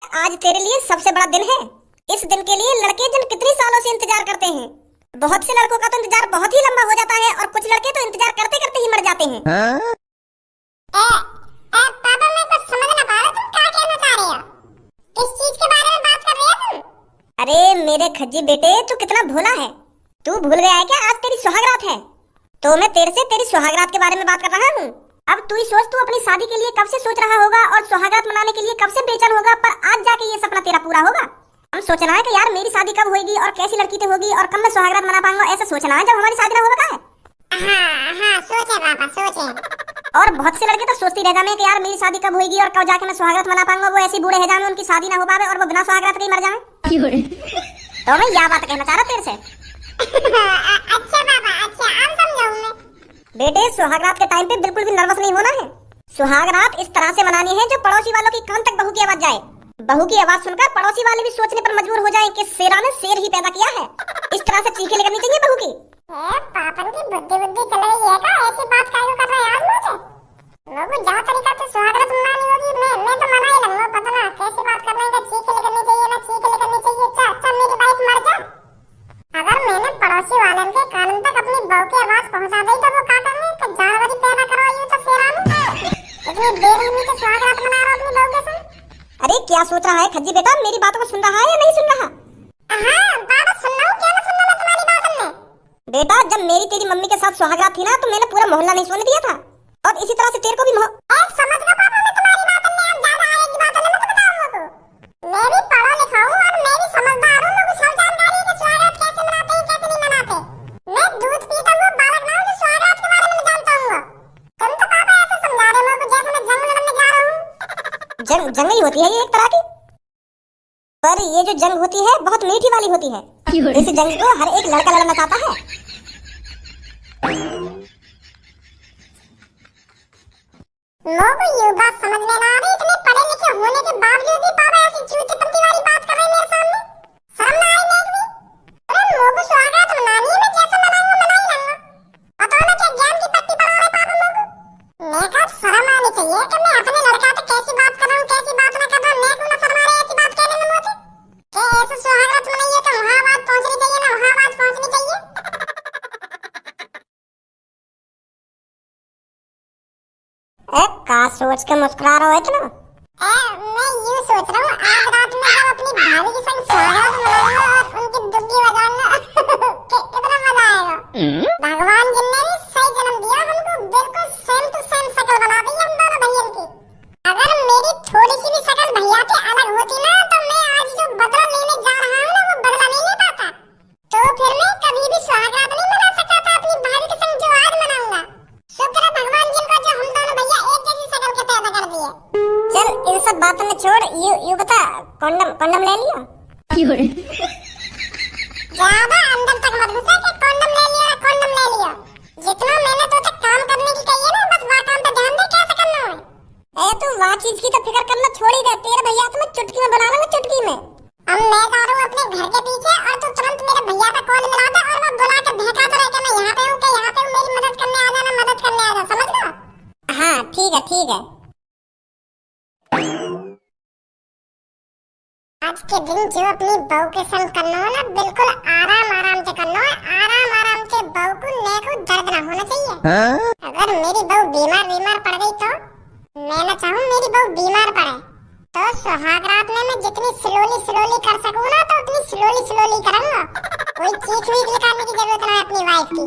आज तेरे लिए सबसे बड़ा दिन है। इस दिन के लिए लड़के जन कितनी सालों से इंतजार करते हैं। बहुत से लड़कों का तो इंतजार बहुत ही लंबा हो जाता है और कुछ लड़के तो इंतजार करते करते ही मर जाते हैं। पापा मैं कुछ समझ ना पा रहा, तुम क्या कहना चाह रहे हो? किस चीज के बारे में बात कर रहे हो तुम? अरे मेरे खज्जी बेटे, तू कितना भोला है। तू भूल गया है क्या आज तेरी सुहागरात है? तो मैं तेरे से तेरी सुहागरात के बारे में बात कर रहा हूँ। अब तू ही सोच, तू अपनी शादी के लिए कब से सोच रहा होगा और सुहागरात मनाने के लिए कब से बेचैन होगा, पर आज जाके ये सपना तेरा पूरा होगा। हम सोच रहा है कि यार मेरी शादी कब होगी और कैसी लड़की तो होगी और कब मैं सुहागरात मना पाऊंगा, ऐसा सोचना है जब हमारी शादी ना होगा। हाँ सोचे पापा सोचे। और बहुत से लड़के तो सोचती रह जाते हैं कि यार मेरी शादी कब होगी और कब जाके मैं सुहागरात मना पाऊंगा। वो ऐसे बूढ़े हो जाए उनकी शादी ना हो पावे और वो बिना सुहागरात के ही मर जाए। तो मैं यह बात कहना चाह रहा तेरे से। अच्छा पापा, अच्छा अब समझाऊं मैं। बेटे, सुहागरात के टाइम पे बिल्कुल भी नर्वस नहीं होना है। सुहागरात इस तरह से मनानी है जो पड़ोसी वालों की कान तक बहू की आवाज जाए। बहू की आवाज सुनकर पड़ोसी वाले भी सोचने पर मजबूर हो जाएं कि शेरा ने शेर ही पैदा किया है। इस तरह से चीखें लगनी चाहिए बहू की। पापा की बुद्धि चल रही है क्या? ऐसी बात काहे को कर रहा है आज मुझे? लोगों जहाँ तरीका से सुहागरात मनानी होगी मैं तो मना ही लूंगा। पता ना कैसी बात कर रहे हैं, चीखें लगनी चाहिए ना चीखें लगनी चाहिए। अच्छा मेरी वाइफ मर जा, अगर मैंने पड़ोसी वाले के कान तक अपनी बहू की आवाज पहुंचा दी तो वो क्या करेंगे कि जानवर ही पैदा करवाई तो शेरा ने इतनी बेरहमी से सुहागरात मना रहा अपनी बहू के साथ। अरे क्या सोच रहा है खज्जी बेटा? मेरी बातों को सुन रहा है या नहीं सुन रहा? हाँ बाबा सुन रहा हूँ, क्या ना सुन रहा तुम्हारी बात में। बेटा, जब मेरी तेरी मम्मी के साथ सुहागरात थी ना तो मैंने पूरा मोहल्ला नहीं सोने दिया था और इसी तरह से तेरे को भी समझ गया पापा, मैं तुम्हारी बात में अब ज्यादा आगे की बात मत बताऊंगा तो। मैं भी पढ़ा लिखा हूँ और मैं भी समझदार हूँ। मुझे सब जानकारी है कि सुहागरात कैसे मनाते हैं कैसे नहीं मनाते। मैं दूध पीता हुआ बालक ना हूँ जो सुहागरात के बारे में जानता हूँ। तुम तो पापा ऐसे समझा रहे हो जैसे मैं जंग लड़ने जा रहा हूँ। जंग ही होती है ये एक तरह की, पर ये जो जंग होती है बहुत मीठी वाली होती है। इस जंग को हर एक लड़का लड़ना चाहता है। लोग ये बात समझ में ना आ रही, इतने पढ़े लिखे होने के बावजूद भी पापा ऐसी चूती-पंती वाली बात कर रहे हैं मेरे सामने। शर्म ना आई देख भी। अरे लोग सुहागरात मनानी है, मैं जैसा मनाऊंगा मना ही लूंगा। पता ना क्या ज्ञान की पट्टी पढ़ा रहे पापा लोग। मैं कहा शर्म आनी चाहिए कि मैं अपने लड़का से कैसी बात कर रहा हूँ कैसी बात ना कर रहा हूँ। मैं क्यों ना शर्म आ रही ऐसी बात कहने में मुझे कि ऐसे सुहागरात मनाइए तो वहाँ आवाज पहुँचनी चाहिए ना वहाँ आवाज पहुँचनी चाहिए। का सोच के मुस्कुरा रहा हो इतना? मैं यूं सोच रहा हूँ आज रात में जब अपनी भाभी के संग सुहागरात मनाऊंगा और उनकी दुग्गी बजाऊंगा कितना मजा आएगा। भगवान जिनने भी सही जन्म दिया हमको बिल्कुल सेम टू सेम शक्ल बना दी हम दोनों भैया की। अगर मेरी थोड़ी सी भी शक्ल भैया की अलग होती ना तो मैं आज जो बदला लेने जा रहा हूँ ना वो बदला नहीं ले पाता। तो फिर मैं कभी भी सुहागरात नहीं मना सकता था अपनी भाभी के संग जो आज मनाऊंगा। शुक्र है भगवान जिनका जो हम दोनों भैया एक जैसी शक्ल के पैदा कर दिए। चल इन सब बातों में छोड़, यू बता, कंडम ले लिया? ज्यादा अंदर तक मत घुसा कि कंडम ले लिया। जितना मैंने तो तक काम करने की कही है ना बस वहाँ काम पे ध्यान दे कैसे करना है। तू वहाँ चीज की तो फिक्र करना छोड़ ही दे। तेरे भैया तो मैं चुटकी में बना लूंगा, चुटकी में। अब मैं जा रहा हूँ अपने घर के पीछे और तू तुरंत मेरे भैया का कॉल मिला दे और वो बुला के भेजा तो रहे कि मैं यहाँ पे हूँ मेरी मदद करने आ जाना, मदद करने आ जा, समझ लो? हाँ ठीक है ठीक है। आज के दिन जो अपनी बहू के संग करना हो ना बिल्कुल आराम से करना है। आराम से बहू को नेको दर्द ना होना चाहिए। अगर मेरी बहू बीमार पड़ गई तो मैं ना चाहूँ मेरी बहू बीमार पड़े तो सुहागरात में मैं जितनी स्लोली कर सकूँ ना तो उतनी स्लोली करूँगा। कोई चीख वीख निकालने की जरूरत ना है अपनी वाइफ की।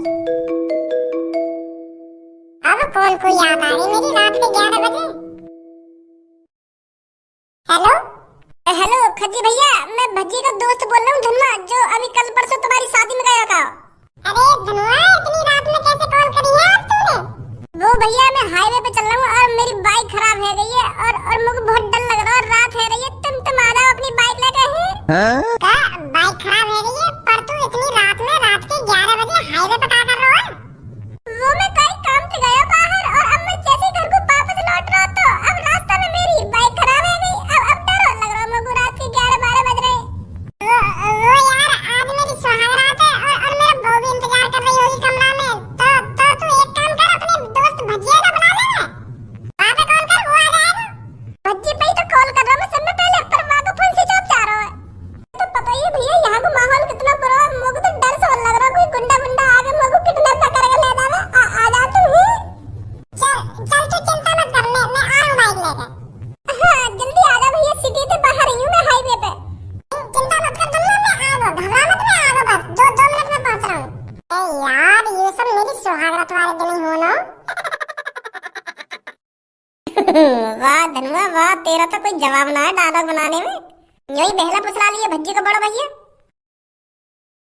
अब कौन को याद आ रही मेरी रात के 11 बजे। हेलो खज्जी भैया, मैं भज्जी का दोस्त बोल रहा हूँ धनुआ, जो अभी कल परसों तुम्हारी शादी में गया था। अरे धनुआ, इतनी रात में कैसे कॉल करी है आज तूने? वो भैया मैं हाईवे पे चल रहा हूँ और मेरी बाइक खराब हो गई है और मुझे बहुत डर लग रहा है और रात हो रही है। तुम आ जाओ अपनी बाइक लेके। क्या बाइक खराब हो रही है? पर तू इतनी रात में रात के 11 बजे हाईवे पे क्या कर रहा है? वो मैं कहीं काम से गया बाहर और अब मैं जैसे घर को वापस लौट रहा तो अब रास्ते में मेरी बाइक खराब हो गई। अब डर लग रहा है मुझे, रात के 11-12 बज रहे। वो यार आज मेरी सुहागरात है और मेरा बहू भी इंतजार कर रही होगी कमरा में। तो तू एक काम कर, अपने दोस्त भजिया का बुला ले। वहाँ पे कॉल कर, वो आ जाएगा। भज्जी भाई तो कॉल कर रहा हूँ मैं, सुन पहले पर वहाँ वाह धनुआ वाह, तेरा तो कोई जवाब ना है डायलॉग बनाने में। यूं ही बहला फुसला लिए भज्जी का बड़ा भैया।